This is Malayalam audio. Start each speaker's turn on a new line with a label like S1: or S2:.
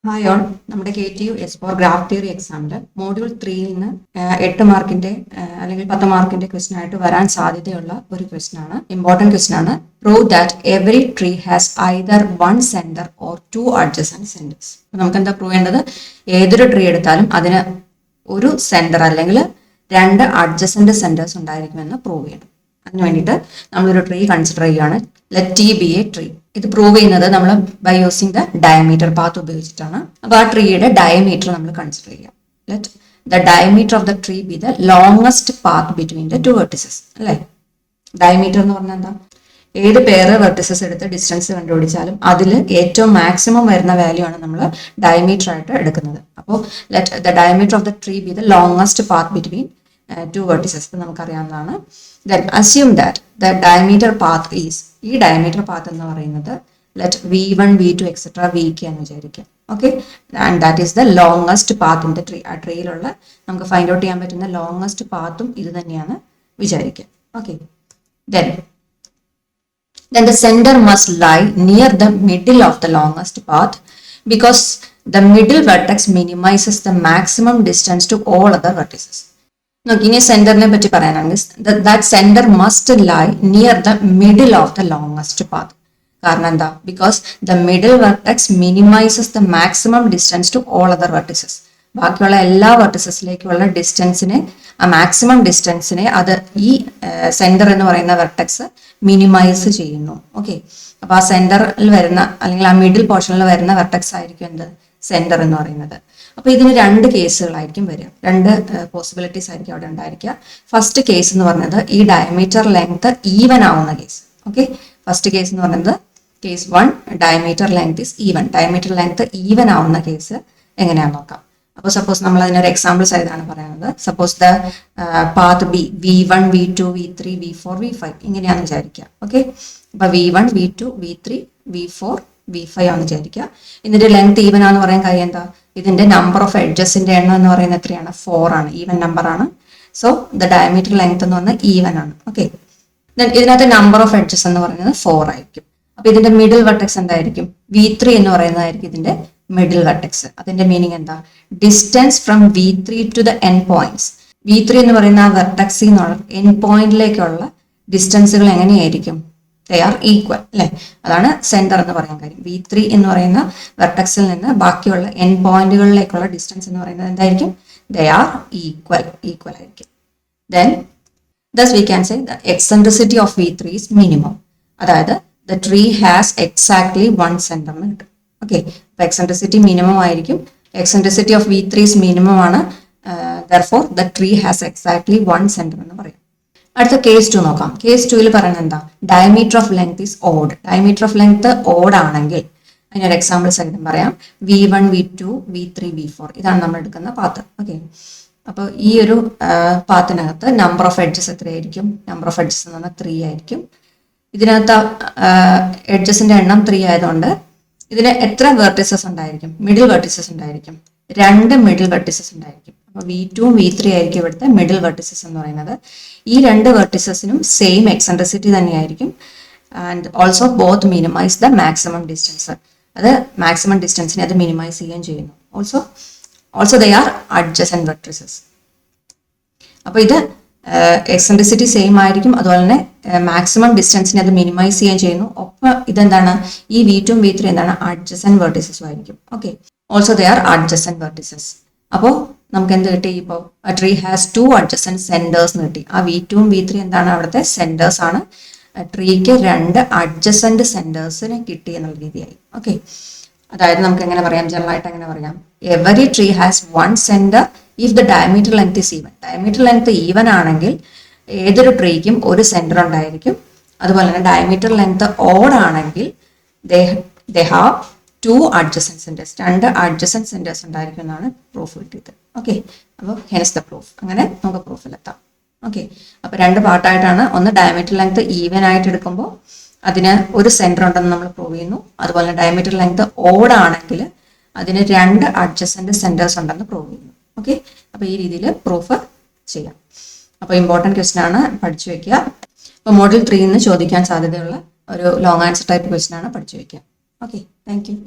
S1: ഹായ് ഓൾ, നമ്മുടെ KTU S4 ഗ്രാഫ് തിയറി എക്സാമിൽ മോഡ്യൂൾ 3യിൽ നിന്ന് 8 മാർക്കിന്റെ അല്ലെങ്കിൽ 10 മാർക്കിന്റെ ക്വസ്റ്റൻ ആയിട്ട് വരാൻ സാധ്യതയുള്ള ഒരു ക്വസ്റ്റൻ ആണ്. ഇമ്പോർട്ടൻറ്റ് ക്വസ്റ്റൻ ആണ്. Prove that every tree has either one centre or two adjacent centres. നമുക്ക് എന്താ പ്രൂവ് ചെയ്യേണ്ടത്? ഏതൊരു ട്രീ എടുത്താലും അതിന് ഒരു സെന്റർ അല്ലെങ്കിൽ രണ്ട് അഡ്ജസന്റ് സെന്റേഴ്സ് ഉണ്ടായിരിക്കുമെന്ന് പ്രൂവ് ചെയ്യണം. അതിന് വേണ്ടിയിട്ട് നമ്മളൊരു ട്രീ കൺസിഡർ ചെയ്യുകയാണ്. Let T be a tree. ഇത് പ്രൂവ് ചെയ്യുന്നത് നമ്മൾ by using the diameter path ഉപയോഗിച്ചിട്ടാണ്. അപ്പോൾ ആ ട്രീയുടെ ഡയമീറ്റർ നമ്മൾ കൺസിഡർ ചെയ്യാം. Let the diameter of the tree be the longest path between the two vertices. അല്ലേ? ഡയമീറ്റർ എന്ന് പറഞ്ഞാൽ എന്താ? ഏത് പേര് വെർട്ടിസസ് എടുത്ത് ഡിസ്റ്റൻസ് കണ്ടുപിടിച്ചാലും അതിൽ ഏറ്റവും മാക്സിമം വരുന്ന വാല്യൂ ആണ് നമ്മൾ ഡയമീറ്റർ ആയിട്ട് എടുക്കുന്നത്. അപ്പോൾ let the diameter of the tree be the longest path between two vertices. നമുക്കറിയാവുന്നതാണ്. Then assume that the diameter path is, ഈ diameter path എന്ന് പറയുന്നത് let v1, v2, etc. vk എന്ന് വിചാരിക്കാം. Okay, and that is the longest path in the tree. ആ ട്രീയിലുള്ള നമുക്ക് ഫൈൻഡ് ഔട്ട് ചെയ്യാൻ പറ്റുന്ന ലോങ്സ്റ്റ് പാത്തും ഇത് തന്നെയാണ് വിചാരിക്കാം. Okay, then the center must lie near the middle of the longest path because the middle vertex minimizes the maximum distance to all other vertices. നോക്കി, ഇനി സെന്ററിനെ പറ്റി പറയാനാണെങ്കിൽ that centre must lie near the middle of the longest path. കാരണം എന്താ? Because the middle vertex minimises the maximum distance to all other vertices. ബാക്കിയുള്ള എല്ലാ വെർട്ടിസസിലേക്കുള്ള ഡിസ്റ്റൻസിനെ, ആ മാക്സിമം ഡിസ്റ്റൻസിനെ അത് ഈ സെന്റർ എന്ന് പറയുന്ന വെർട്ടെക്സ് മിനിമൈസ് ചെയ്യുന്നു. ഓക്കെ, അപ്പൊ ആ സെന്ററിൽ വരുന്ന അല്ലെങ്കിൽ ആ മിഡിൽ പോർഷനിൽ വരുന്ന വെർട്ടെക്സ് ആയിരിക്കും എന്ത്? സെന്റർ എന്ന് പറയുന്നത്. അപ്പൊ ഇതിന് രണ്ട് കേസുകളായിരിക്കും വരിക, രണ്ട് പോസിബിലിറ്റീസ് ആയിരിക്കും അവിടെ ഉണ്ടായിരിക്കുക. ഫസ്റ്റ് കേസ് എന്ന് പറയുന്നത് ഈ ഡയമീറ്റർ ലെങ്ത് ഈവൻ ആവുന്ന കേസ്. ഓക്കെ, ഫസ്റ്റ് കേസ് എന്ന് പറയുന്നത് case 1, diameter length is even. Diameter length even ആവുന്ന കേസ് എങ്ങനെയാണെന്ന് നോക്കാം. അപ്പോൾ സപ്പോസ് നമ്മൾ അതിനൊരു എക്സാമ്പിൾ സഹിതമാണ് പറയുന്നത്. Suppose the path B v1, v2, v3, v4, v5 ഇങ്ങനെയാണെന്ന് വിചാരിക്കുക. ഓക്കെ, അപ്പൊ v1, v2, v3, v4, v5 ആണെന്ന് വിചാരിക്കുക. ഇതിന്റെ ലെങ്ത് ഈവൻ ആണെന്ന് പറയാൻ കാര്യം എന്താ? ഇതിന്റെ നമ്പർ ഓഫ് എഡ്ജസിന്റെ എണ്ണം എന്ന് പറയുന്നത് എത്രയാണ്? 4 ആണ്. ഈവൻ നമ്പർ ആണ്. സോ ദ ഡയമീറ്റർ ലെങ്ത് എന്ന് പറഞ്ഞാൽ ഈവൻ ആണ്. ഓക്കെ, ഇതിനകത്ത് നമ്പർ ഓഫ് എഡ്ജസ് എന്ന് പറയുന്നത് 4 ആയിരിക്കും. അപ്പൊ ഇതിന്റെ മിഡിൽ വെർട്ടെക്സ് എന്തായിരിക്കും? v3 എന്ന് പറയുന്നതായിരിക്കും ഇതിന്റെ മിഡിൽ വെർട്ടെക്സ്. അതിന്റെ മീനിങ് എന്താ? Distance from v3 to the end points. v3 എന്ന് പറയുന്ന ആ വെർട്ടെക്സിൽ നിന്നുള്ള എൻഡ് പോയിന്റിലേക്കുള്ള ഡിസ്റ്റൻസുകൾ എങ്ങനെയായിരിക്കും? They are equal. അല്ലെ? അതാണ് സെന്റർ എന്ന് പറയാൻ കാര്യം. v3 എന്ന് പറയുന്ന വെർട്ടെക്സിൽ നിന്ന് ബാക്കിയുള്ള എൻഡ് പോയിന്റുകളിലേക്കുള്ള ഡിസ്റ്റൻസ് എന്ന് പറയുന്നത് എന്തായിരിക്കും? ദേ ആർ ഈക്വൽ ആയിരിക്കും. Then thus we can say the eccentricity of v3 is minimum. അതായത് the tree has exactly 1 center എന്ന് കിട്ടും. ഓക്കെ, അപ്പൊ എക്സെൻട്രിസിറ്റി മിനിമം ആയിരിക്കും. Eccentricity of v3 is minimum ആണ്. therefore the tree has exactly 1 center എന്ന് പറയും. അടുത്ത കേസ് 2 നോക്കാം. കേസ് 2ൽ പറയുന്നത് എന്താ? Diameter of length is odd. Diameter of length odd ആണെങ്കിൽ അതിനൊരു എക്സാമ്പിൾ സഹിതം പറയാം. v1, v2, v3, v4 ഇതാണ് നമ്മൾ എടുക്കുന്ന പാത്ത്. ഓക്കെ, അപ്പോൾ ഈ ഒരു പാത്തിനകത്ത് നമ്പർ ഓഫ് എഡ്ജസ് എത്രയായിരിക്കും? നമ്പർ ഓഫ് എഡ്ജസ് എന്ന് പറഞ്ഞാൽ 3 ആയിരിക്കും. ഇതിനകത്ത് എഡ്ജസിന്റെ എണ്ണം 3 ആയതുകൊണ്ട് ഇതിന് എത്ര വെർട്ടിസസ് ഉണ്ടായിരിക്കും? മിഡിൽ വെർട്ടിസസ് ഉണ്ടായിരിക്കും. 2 മിഡിൽ വെർട്ടിസസ് ഉണ്ടായിരിക്കും. അപ്പോൾ v2, v3 ആയിരിക്കും ഇവിടുത്തെ മിഡിൽ വെർട്ടിസസ് എന്ന് പറയുന്നത്. ഈ 2 വെർട്ടിസസിനും സെയിം എക്സെൻട്രിസിറ്റി തന്നെയായിരിക്കും. And also both minimise the maximum distance. അത് മാക്സിമം ഡിസ്റ്റൻസിനെ അത് മിനിമൈസ് ചെയ്യുകയും ചെയ്യുന്നു. Also they are adjacent vertices. അപ്പോൾ ഇത് എക്സെൻട്രിസിറ്റി സെയിം ആയിരിക്കും, അതുപോലെ തന്നെ മാക്സിമം ഡിസ്റ്റൻസിനെ അത് മിനിമൈസ് ചെയ്യുകയും ചെയ്യുന്നു. ഒപ്പം ഇതെന്താണ്? ഈ v2, v3 എന്താണ്? അഡ്ജസന്റ് വെർട്ടിസസും ആയിരിക്കും. Okay, also they are adjacent vertices. അപ്പോൾ നമുക്ക് എന്ത് കിട്ടി? ഇപ്പോൾ ട്രീ ഹാസ് 2 അഡ്ജസന്റ് സെന്റേഴ്സ് എന്ന് കിട്ടി. ആ v2 ഉം v3 എന്താണ്? അവിടുത്തെ സെന്റേഴ്സ് ആണ്. ട്രീക്ക് 2 അഡ്ജസന്റ് സെന്റേഴ്സിനെ കിട്ടി എന്നുള്ള രീതിയായി. ഓക്കെ, അതായത് നമുക്ക് എങ്ങനെ പറയാം? ജനറൽ ആയിട്ട് എങ്ങനെ പറയാം? Every tree has 1 centre if the diameter length is even. Diameter length even ആണെങ്കിൽ ഏതൊരു ട്രീക്കും ഒരു സെന്റർ ഉണ്ടായിരിക്കും. അതുപോലെ തന്നെ ഡയമീറ്റർ ലെങ്ത് ഓഡ് ആണെങ്കിൽ they have 2 adjacent centres. 2 adjacent centres ഉണ്ടായിരിക്കും എന്നാണ് പ്രൂഫ് കിട്ടിയത്. ഓക്കെ, അപ്പോൾ ഹെൻസ് ദ പ്രൂഫ്. അങ്ങനെ നമുക്ക് പ്രൂഫിലെത്താം. ഓക്കെ, അപ്പോൾ 2 പാർട്ടായിട്ടാണ്. ഒന്ന് ഡയമീറ്റർ ലെങ്ത് ഈവൻ ആയിട്ട് എടുക്കുമ്പോൾ അതിന് ഒരു സെന്റർ ഉണ്ടെന്ന് നമ്മൾ പ്രൂവ് ചെയ്യുന്നു. അതുപോലെ ഡയമീറ്റർ ലെങ്ത് ഓഡ് ആണെങ്കിൽ അതിന് 2 അഡ്ജസന്റ് സെന്റേഴ്സ് ഉണ്ടെന്ന് പ്രൂവ് ചെയ്യുന്നു. ഓക്കെ, അപ്പോൾ ഈ രീതിയിൽ പ്രൂഫ് ചെയ്യാം. അപ്പോൾ ഇമ്പോർട്ടൻറ്റ് ക്വസ്റ്റൻ ആണ്, പഠിച്ചു വെക്കുക. അപ്പോൾ മോഡൽ 3 നിന്ന് ചോദിക്കാൻ സാധ്യതയുള്ള ഒരു ലോങ് ആൻസർ ടൈപ്പ് ക്വസ്റ്റൻ ആണ്, പഠിച്ചു വെക്കുക. Okay, thank you.